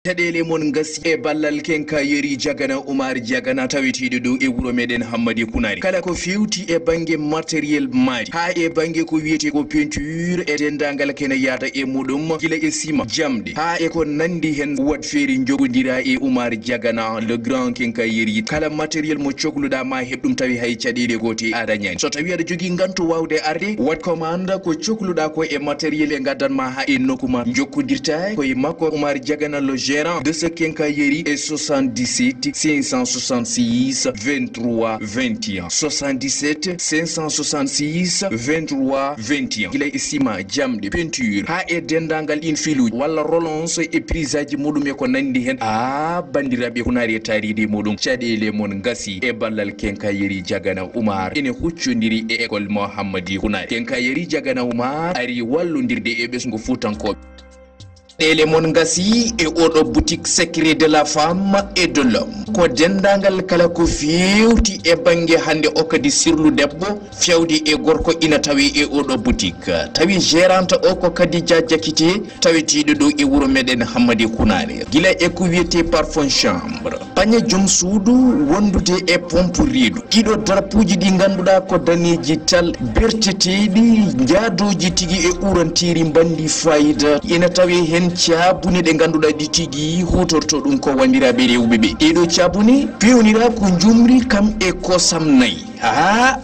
Taɗele mon gaskiya ballal kenka yeri jagana Umar jagana tawitiɗo dow e wuro meɗen Hammadi Kunari kala ko fewti e bangue matériel maji ha e bangue ko wiyete ko peinture e dendagal kene yata e muɗum gila e sima jamde ha e ko nandi hen wat feeri jogodira e Umar jagana le grand kenka yeri kala matériel mo cohluɗa ma heɓɗum tawi hay caɗele gote a dañani so tawi aɗa jogui gantu wawde arde wat commande ko cohluɗa ko e matériel e gaddanma ha e nokkuma jokkodirta koye makko Umar jagana le gérant de ce quincaillerie est 77 566 23 21 77 566 23 21 gila isima jamde peinture ha e dendangal in filu walla relance e prisaji muɗum e ko nandi hen bandiraɓe Kunari taride muɗum caɗele mon gasi e ballal quincaillerie jagana Umar ene huccodiri e école Mohammadi Kunari quincaillerie jagana Umar ari wallodirde e ɓesgu futankoɓe Ele mon gasi e oɗo boutique secret de la femme et de l'homme ko dendangal kala ko fewti e bangue hande o kadi sirlu debbo fewdi e gorko ina tawi e oɗo boutique tawi gérante o ko kadi jakite tawitiɗo dow e wuro meɗen Hammadi Kunari gila e ko wiyete parfum chambre pagne joom suudu wondude e pompe riidu ɗiɗo drapuji ɗi ganduɗa ko daneji tal berteteɗi jaadoji tigui e urantiri bandi fayida ina tawi hen cabuni ɗe ganduɗa ɗi tigui hutorto ɗum ko wandiraɓe rewɓe ɓe ɗeɗo cabuni pewnira ko jumri kam e kosam nayyi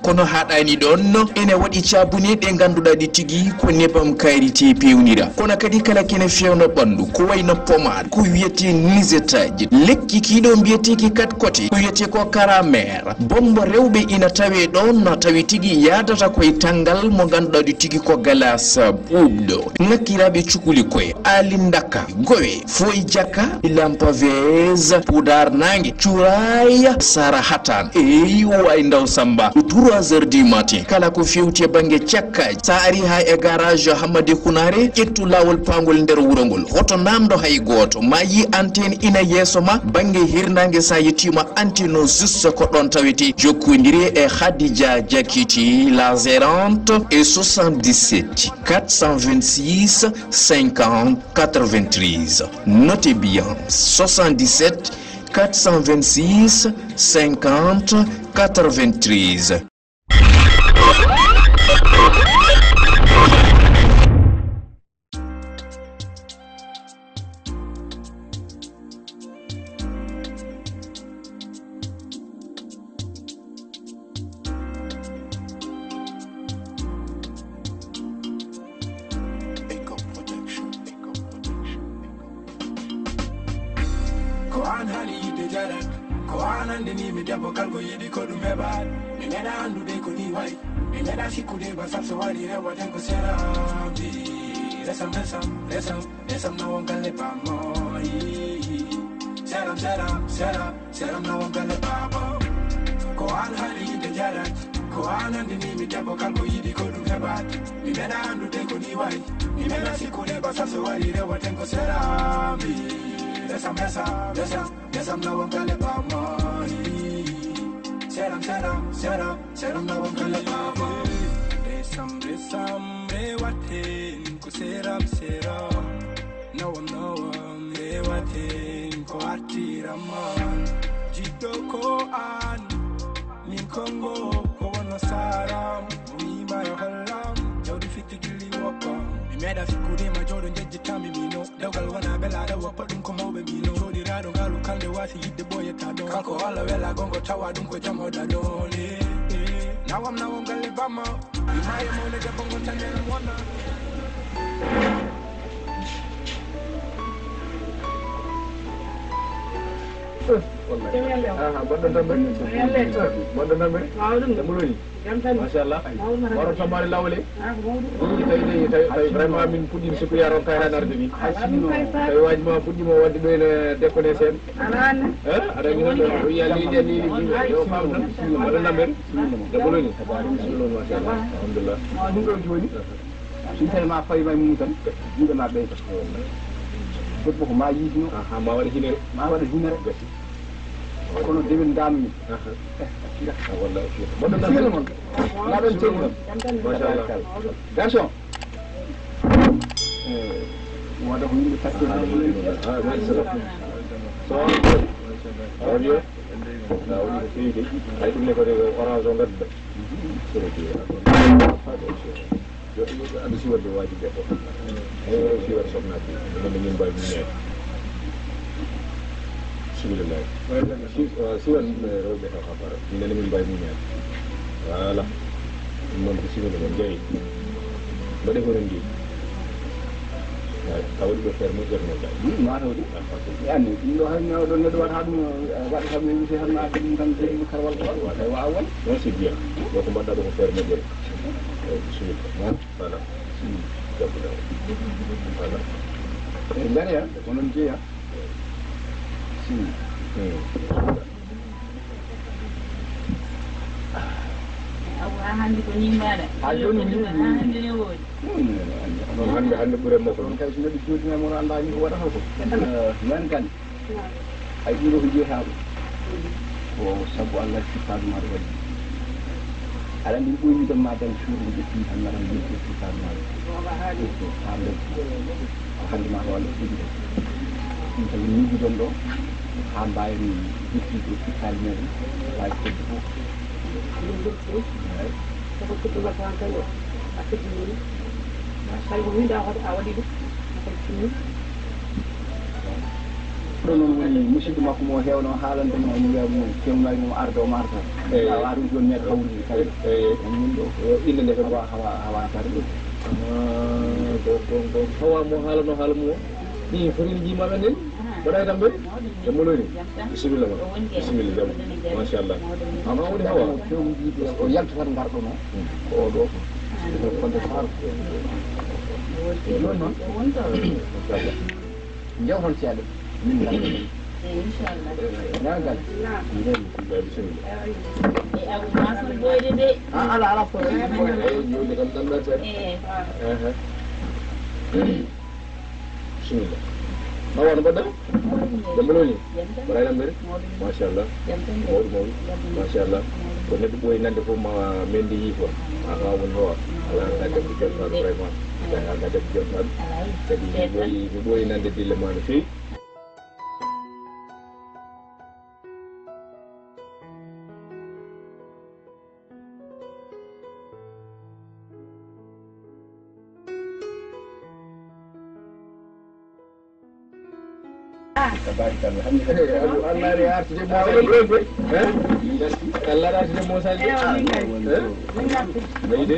kono haɗani ɗon ene waɗi cabune ɗe ganduɗa ɗi tigui ko nebam karité pewnira kono kadi kala kene fewno ɓandu ko wayno pomade ko wiyete nisetaji lekki kiɗo mbiyeteki kat côté ko wiyete ko caramère bombo rewɓe ina tawe ɗon tawi tigui yadata koye tangal mo ganduɗa ɗi tigui ko galas ɓuuɓɗo ngakkiraɓe cukuli koye alindaka gowe foy jakka lampa vase poudar nangue cuuraya sara hatan eyi way ndaw samba 3h du matin kala ko fewti e bangue cakkaji sa ari ha e garage Hammadi Kunari ƴettu lawol pangol nder wuro ngol hoto namdo hay goto ma yi antenne ina yesso ma bangue hirnangue sa yettima antenne o juste ko ɗon tawete jokkodiri e Khadija Jakiti la gérante et 77 426 50 93 notez bien 77 426 50 93 machallah waro tomari lawle tawi vraiment min puɗɗima siko yaron kay hanarde ni tawi wajima puɗɗima wadde ɗo ene déconné sen aɗa ngi noon ɗo wiya liɗe ni yo fam tan waɗa namel deɓoloni machallah alhamdulillah ɗum ɗo joni sin tawi ma fawi may mum tan juuɗe ma ɓeyta goɗɗo ko ma yiitino ma waɗa hinere ma waɗa hinere kono demin dammi wallahi boɗɗo namel mon naɗon celli non machallah garçon wada ko yimɓe tatti mashallah so audio na woni ko fewi de ay ɗum ne ko orange o gadda sere ki aɗa siwadde wajibe ko siwat sohnaji nonde min mbawi min ñaade bismillah siwat rewɓe taw habara nene min mbawi min ñaade voilà ɗum noon ko simile mon jeeyi mbaɗe ko ren ndi tawɗi ɓe feere moƴƴere no jaɓi matawɗi anni ɗum ɗo hay nawɗo neɗɗo waɗa ɗum waɗa kam ne wiyete tan naata ɗum tan jeeyi karwal ko tawi wawa won non c'est bien ɗo ko mbaɗɗa ɗo ko feere moƴƴere bisimilla voilà jabbuɗa voilà e ndaare ko noon jeeya hande ko ni mbaɗa joni hande ne woodi noon hande ɓuure makko noon kay so neɗɗo joodinamo no andani ko waɗata ko men kan hay ɗiɗo ko jeetaɓe ko sabu Allah sifatuma ɗo waɗi aɗa andi ɓoyi widan ma tan suuru ko ƴetti tan naɗa jeetti sifatuma ɗo hande hande ma ɗo Allah ɗiɗi ɗum tawi miijidon ɗo ha mbawi ƴettiɗo sittali meɗen wawi kodde fof ko kutuba tan tan o akati ni masal ko winda ko awadi dum ko tini ɗo noon woni musidɗo makko mo hewno haalande mo mo wiya mo kewnayi mo arda o marta awa ɗum joni neɗɗo hawri tawi min ɗo inde nde hawa tare ɗum ko hawa mo haalano haala mo ɗi forin jimaɓe nden waɗay tan ɓe e moloni bisimilla ma bisimilla jam machallah ama woni hawa fewmi jiiɗi o yaltotat garɗo no ko oɗo konde faaro joni noon machallah jewton seeɗa min ganda inchallah nagal bisimilla e abou masol boyde de ala fo joni kam tan ɗa seeɗa bisimilla hawa no mbaɗɗa jambaloni mbaɗa nambere machallah mawɗo mawɗo machallah ko neɗɗo ɓooyi nande fof ma mendi yi quoi ha woni hawa ala ga debbo jontaɗo vraiment ga debbo jontaɗo kadi mi ɓooyi nande dille ma no fewi tabarikalla Allah re artude mo Allah artude mo salde ɓeyde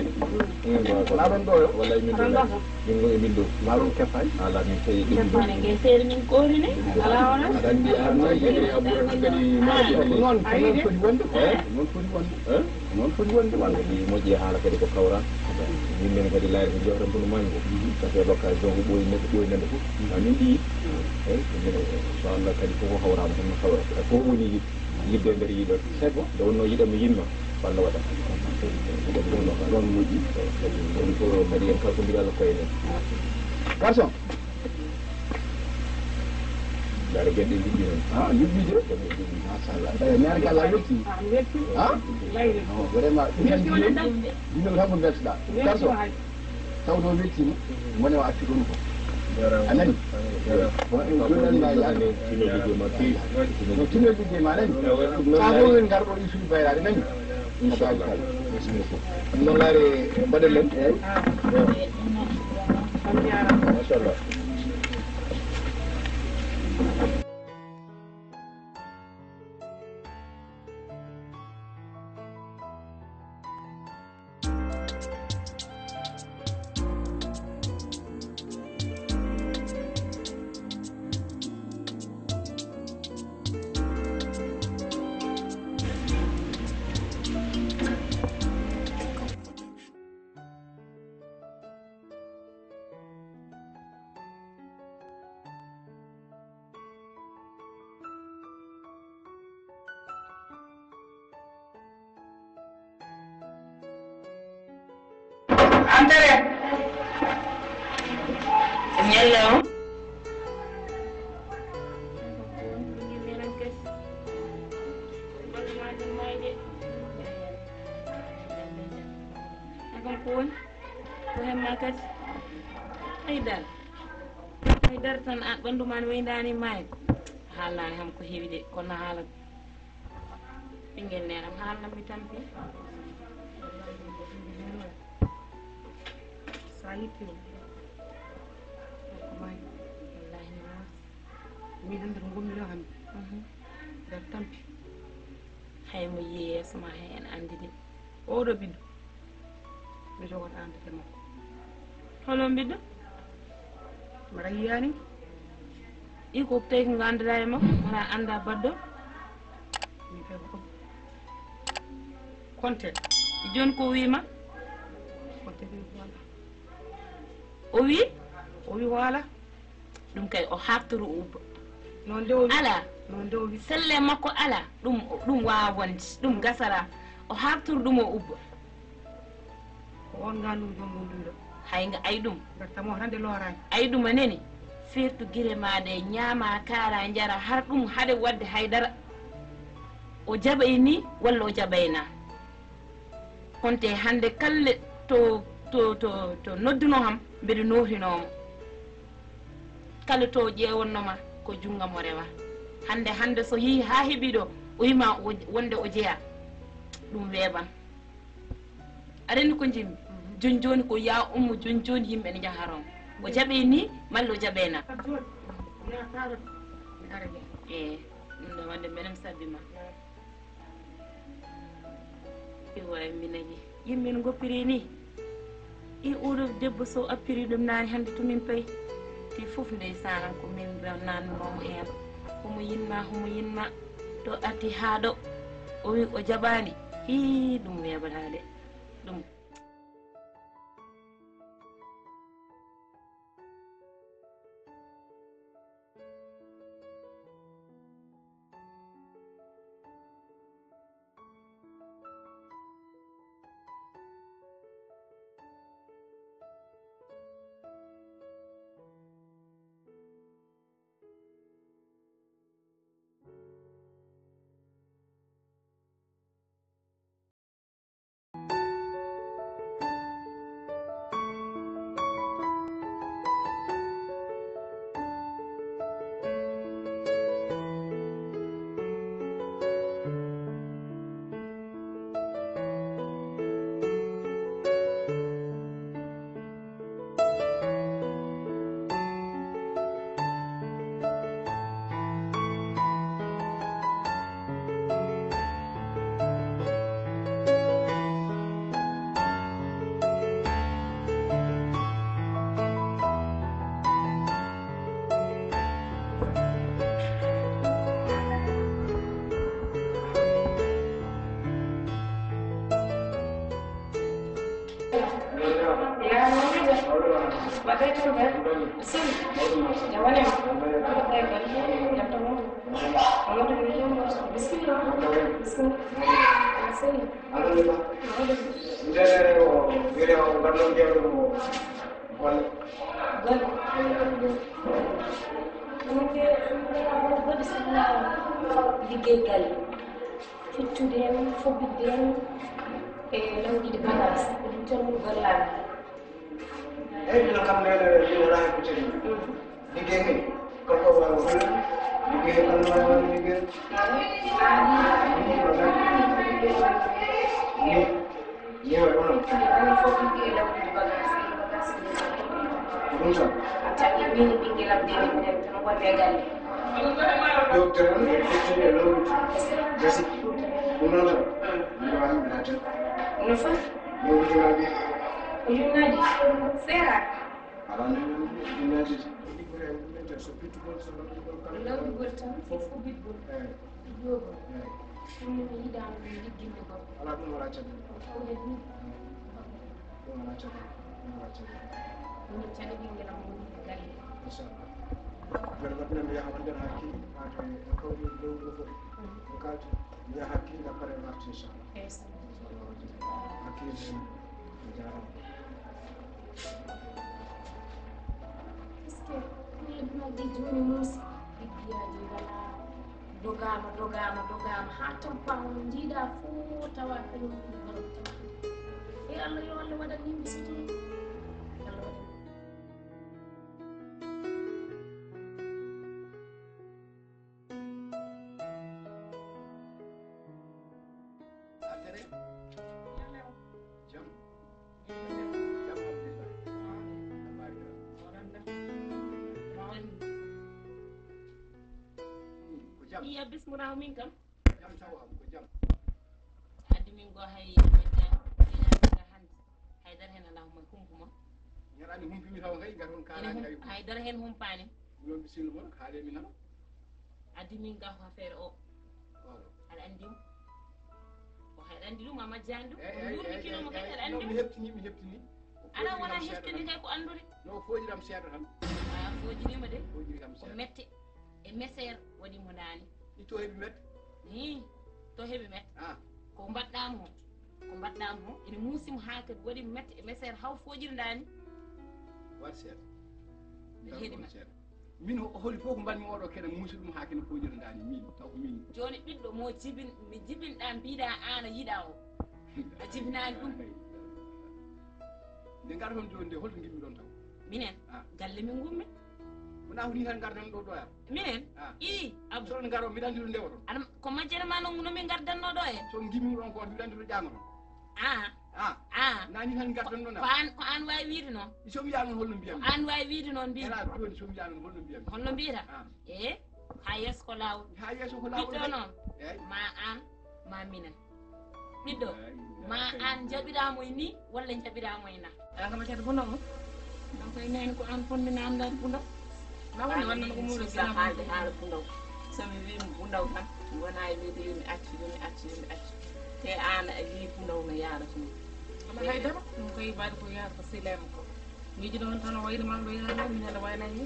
laɗon ɗo wallay min ɗo min ɗo laɗon keppay ala min tawi kefane ngue seeri min korine ala wona aɗa andi an yiɗi abouran han kadi noon foti wonde noon foti wonde noon foti wonde walla kadi moƴƴi haala kadi ko kawran min kadi laari ko jewtan bono mango tawi l'occasion ko ɓooyi neɗɗo ɓooyi nande fof min ɗi eyyi inchallah kadi fof hawrama tan no hawra fof woni yidde nder yiɗon nde wonno yiɗanmi yinma walla waɗa ɗon moƴƴi kadi woni ko kadi en kalkodiri Allah koye nen garçon ndaare gueɗe liggi noon yuɓɓide machallah ñaare galla wetti vraiment ɗum tan ko beltoɗa garçon tawdo wettima mone o acci ɗum ko anani joni yaade tino ligguey ma fewi no tino ligguey ma nani sa fof en garɗo ɗi suuɗi bayrade nani inchallah merci beaucoup ɗum noon laare mbaɗen len machallah Andare. Hello. Nakon pun, tuhan makas. Ay dal. dar tan an ɓanndu ma weyndani maayi haalnani ham ko heewi de kono haala ɓinguel nenam haalnammi tampi sa yittiro ko maayi wallahi ni noon min hannde ko gommino hannde nder tampi hay mo yiye yeeso ma hay en andi de oɗo ɓiɗɗo mi jogata andete makko holon ɓiɗɗo mbaɗa yiyani ɗi ko tawi ko ganduɗa e makko wona anda baddo min kay ko konte joni ko wima konte wi wala o wi o wi wala ɗum kay o habtoru ubba non de o wi ala non de o wi selle makko ala ɗum wawa wonde ɗum gasara o habtoru ɗum o ubba ko on ngandum jom wonduɗo hay nga ay ɗum gartamo hande lorani ay ɗum a neni firtu guire maɗe ñaama kaara jara har ɗum haade wadde haydara o jaɓay ni walla o jaɓayna konte hande kalle to nodduno ham mbeɗa notinomo kala to ƴewannoma ko junggam o rewa hande so yeehi ha heeɓi ɗo o yima wonde o jeeya ɗum weeban aɗa ko jimmi joni ko ya ummo joni yimɓe ne jaharon o jaɓe ni malla o jaɓena e ɗum ɗo wande mbeɗem sabbima iwawi minaji yimɓe no goppiri ni i oɗo debbo so appiri ɗum nani hande tomin payi ti foof ndeysanan ko min nannomo hen homo yinma to arti ha ɗo o wi o jaɓani hi ɗum weɓatade ɗum liggegal fittude en fobbidde en e lawɗide bagage ɗum tan mo gollade eyyi mino kam nene mino rahi ko teni liggey ni koko wawa holle liggey tan wawa liggey yewa onon ani fobbidde e lawɗide bagage ɗum tan a tagi min ɓinguelam deni minen tan wonde e galle docteur on e fittude e lawɗude gasi ɗum noon tan mino wawi mbiɗa tan no fa yo ujunaji ujunnaji seera alande ujunaji so pittugol so lawɗigol kala lawɗigol tan fof fobbitgol jogol ɗum mi yiɗano ɗum ligginde gol ala ɗum wala caɗele fawde ni ɗum wala caɗele ɗum wala caɗele min caɗi ɓinguelam woni e galle inchallah beɗe waɗinen mi yaha wanden hakkille mata en kawri lewru ɗo foti en kalti mi yaha hakkille après en arti inchallah hakkille en mi jarama puisque kullemaji joni muusi liggiyaji ngala dogama ha tampa on jiiɗa fo tawa kañum ɗum hono e Allah yo Allah waɗan yimɓe suturu Allah waɗan kare jam abdullah ko jam iya bismillah min kam jam tawa ko jam addi min go hay ga hande haydara hen allahumma kumpuma ñarani humpimi taw kay garon kala kay haydara hen humpani non bisimilla mon haale min nana addi min ga ko affaire o aɗa andi o hayɗa andi ɗum ama jandu yurmikinomo kay aɗa andi mi heɓtini ala wona heftini kay ko andude no fojiram seeɗa tan a fojinima de fojiri kam ko seeɗa mette e mesere waɗimo nani i to heɓi mette ni to heeɓi mette ko mbaɗɗamo ene muusimo ha kadi waɗimo mette e mesere haw fojiri dani wat seeɗa mi heeɗima seeɗa min holi fof ko mbanmi oɗo kene muusi ɗum ha kene fojiri dani min taw ko min joni ɓiɗɗo mo mi jibinɗa mbiɗa an a yiiɗa o a jibinani ɗum nde gar toon joni nde holto gimmi ɗon taw minen galle min gummi wona ko ni tan gardan ɗo ɗoya minen i abou soɗon garo mbiɗa andi ɗo ndewa toon aɗa ko majjere ma no min gardanno ɗo en soon gimmi ɗon ko mbiɗa andi ɗo ƴama toon nani tan gardan ɗo ko an wawi wiide noon somi wiya noon holno mbiyami an wawi wiide noon mbi ala joni somi wiya noon holno mbiyami holno mbiyata ha yeeso ko lawol ha yeeso ko lawol ɓiɗɗo noon ma an ma minen ɓiɗɗo ma an jaɓiramo e ni walla jaɓiramo e na ala kama cata bundaw mum donc koye nani ko an fonde namdade bundaw ma woni wannano ko muuro sa haalde haala bundaw somi wimo bundaw tan wona e wiide yomi acci te an a wi bundaw no yarata ni ala haydara ɗum koye mbaɗi ko yarata silema ko miiji ɗon tan o wayno mam ɗo yarata min aɗa waynani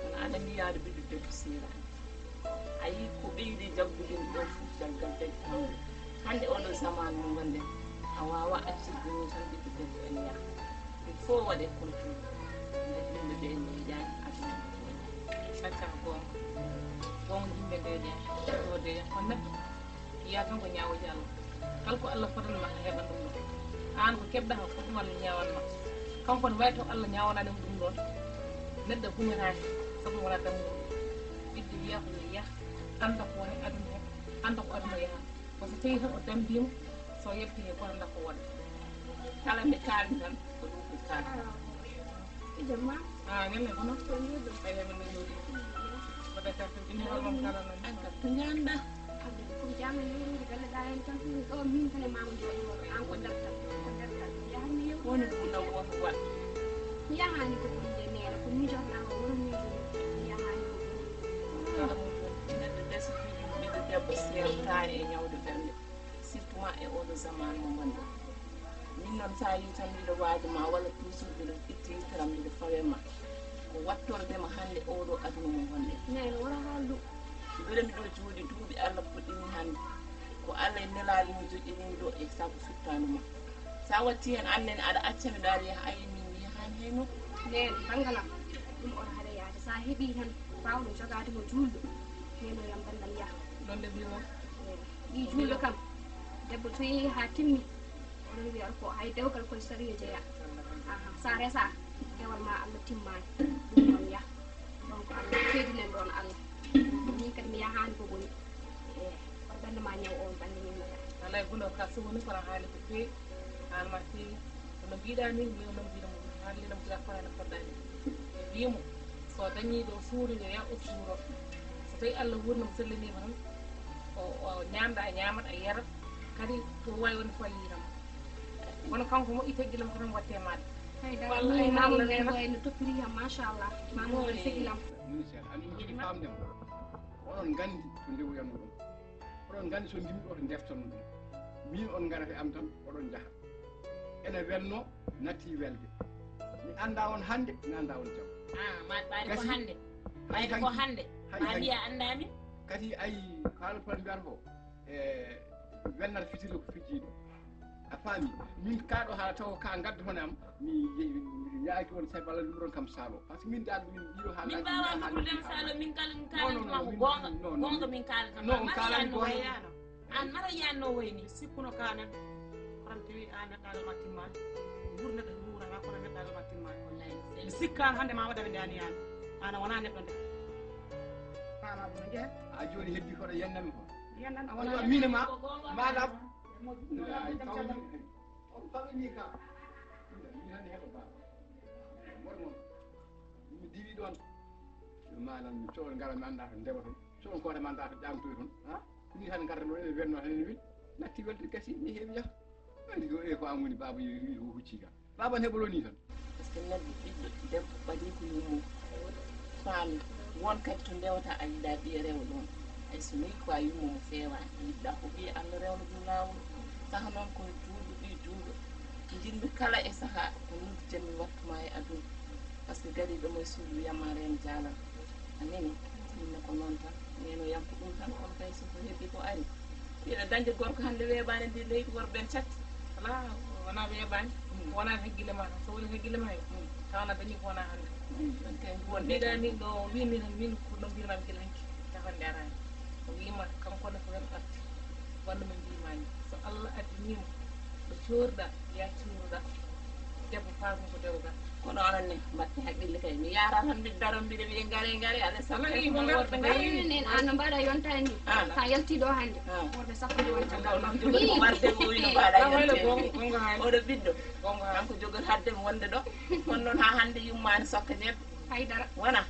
kono aɗa andi yaade ɓiɗɗo debbo sirani a yi ko ɓeydi jaggudin ɗo fof jaggal debbo hawde hande oɗo zaman mo gonɗen a wawa accirde ni tan ɓiɗɗo debbo en yaha il faut waɗe culture nde yimɓe ɓe deeƴani aduna sakkata gonga yimɓe deeƴani o deeƴa ko neɗɗo yiya tan ko ñawoji Allah kala ko Allah fotani makka heɓan ɗum ɗon an ko keɓɗa ko fof Allah ñawanma kanko ne wawi taw Allah ñawananimo ɗum ɗon neɗɗo humiraki sabu wona dammuɗo ɓiɗɗo wiya ko yo yaha anda ko woni aduna he anda ko aduna yaha ko so tawi tan o dambima so yebti he kono anda ko waɗa kala nde kalmi tan ko ɗum ko kalmi jamma ñande kono ay men no jooɗi waɗa carte ɗini holmam kalanani anta to ñanda ko jamma yewnude galle ɗa hen tan ɗo min tan e mama jooɗi an ko dartal yahani yew woni ɗum ɗaw woto waɗ yahani ko ɓurde nena ko miijotnama wono miijoni yahani ko kala mum neɗɗo desi ɓiɗɗo debbo sewtani e ñawde ɓernde surtout ma e oɗo zaman mo gonɗen min noon sa yi tan mbiɗo waadema walla toujours mbiɗo itti yitteram mbiɗo fawema ko wattordema hande oɗo aduna mo gonɗen nene wona haaldu mbiɗa miɗo jooɗi duuɓi Allah puɗɗini hande ko Allah e nelali mo joƴƴinimi ɗo e saabu suttanuma sa watti hen annene aɗa accami ɗo aɗa yaha ayi min mi yahani hayno nene bangalam ɗum oto haɗa yaade sa heeɓi tan bawɗo jogatimo julɗo neno yam bandam yaha ɗon nde mbimo ɗi julɗo kam debbo so yeehi ha timmi oɗon wiya ko hay dewgal koye sariya jeeya sa resa dewal ma Allah timmani ɗum ɗon yaha donc Allah keedinen ɗon Allah min kadi mi yahani ko woni ɓerde ma ñaw on bande min mi yaha alay bundo ka so woni kono haali ko feewi haalma feewi ono mbiɗa ni mi ono mbiɗamo haalinam gila korano poɗɗani e wimo so dañi ɗo suuri yo ya o suuro so tawi Allah wurnamo sellinima tan o ñamɗa a ñamat a yarat kadi to wawi wonde fo yirama kono kanko moƴƴi teggilam ko tan watte maɗa haydara mamam ne wayno toppiriyam machallah mamam ne segilam ministére andi ɗum famdemo oɗon gandi ko ndewuyanno ɗum oɗon gandi so ndimɗo to deftanno ɗum min on garata e am tan oɗon jaaha ene welno natti welde mi anda on hande mi anda on jam ɓayde ko hande ɓayde ko hande ma wiya andami kadi ayi haalpal mbiyata ko welnata fitiri ko fijjiɗo a faami min kaɗo haala taw ka gadda hono am mi yaaki on sabi Allah ɗum ɗon kam saalo par ce que min dal min ɗiɗo haala min mbawa ɗum saalo min kalanma ko gonga min kalata non kalani ko an mara yanno wayni sikkuno kanen kono tawi an neɗɗagal ma timmani ɓuuri neɗɗo wuurata kono neɗɗagal ma timmani mi sikkano hande ma waɗaɓe ndani yani an a wona neɗɗo nde ala ɗum jeehe a joni heddi koɗo yennami ko yennan mine ma maɗa ay tawni on tawni ka mi tan heɓa ba mormo mi diwi ɗon manan mi cohol ngara mi anda to ndewa toon cohol koore ma anda to ƴamtoy toon ha ni tan garda ɗo ene wenno tan ene weeli natti welde gasi mi heeɓi yaha andi ko ko an woni baba yi ko hucci ka baba ne heɓolo ni tan par ce que neɗɗo ɓiɗɗo debbo ɓaɗi ko yummu faami won kadi to ndewta a yiɗa ɓiye rewa ɗon hay so ni ko a yummu mo fewani yiɗɗa ko ɓiye allah rewna ɗum lawol saaha noon koye juuɗo ɓi juuɗo jinmi kala e saaha ko noddutenmi wattuma e aduna par ce que gariɗomo e suudu wiyama reen jaalan anani minne ko noon tan neno yam ko ɗum tan kono kay soko heeɓi ko ari ɓiɗa dañde gorko hannde weeɓani ndi leydi worɓen catti wala wona weeɓani wona haggille ma tan so woni haggille ma tawana dañi ko wona hannde mbiɗani ɗo wimi tan min ko no mbirmami gila hanki tafande arani o wima kankone ko wen arti walla mi mbimani so allah addinima ɗo coorɗa ya cuuruɗa debbo famu ko dewgal kono onon ne mbatte haqqille kay mi yara tan mbiɗa daro mbiɗa wiye gaare alay saago worɓe nen an no mbaɗa yontani ndi sa yaltiɗo hannde worɓe sappo yonta noon jogori ko warde o wino mbaɗa waylo gonga haali oɗo ɓiɗɗo kanko jogori haddemo wonde ɗo kono noon ha hannde yummani sokka ñebbe haydara wona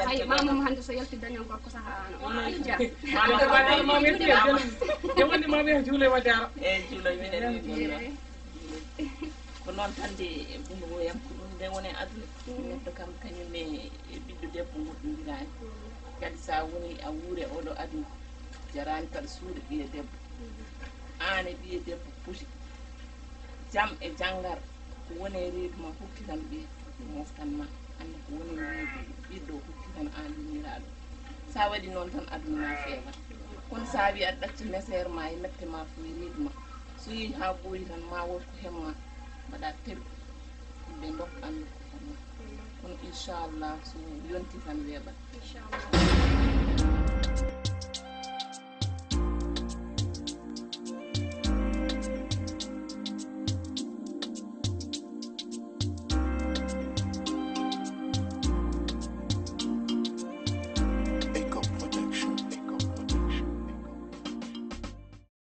hay mamam hannde so yalti dañol gorko saha ono ija jewonde mama wiya juulo e waddaro eyyi juulo minen wi ko noon tan de bundu woyam ko ɗum nde woni aduna neɗɗo kam kañum e ɓiɗɗo debbo goɗɗodirani kadi sa woni a wuure oɗo aduna jarani kaɗa suuɗa ɓiye debbo an e ɓiye debbo puti jam e janggar ko woni e reedu ma hokkitan ɓiye moftan ma anda ko woni e reedu ɓiɗɗo hokkitan an yummiraɗo sa waɗi noon tan aduna ma feewa kono sa wi aɗa ɗacci mesere ma e mette ma fo e reedu ma so yeehi ha ɓooyi tan ma wot ko hemma mbaɗa teɓi ɓe dokka andu ko hemma kono inchallah so yonti tan weeɓat inchallah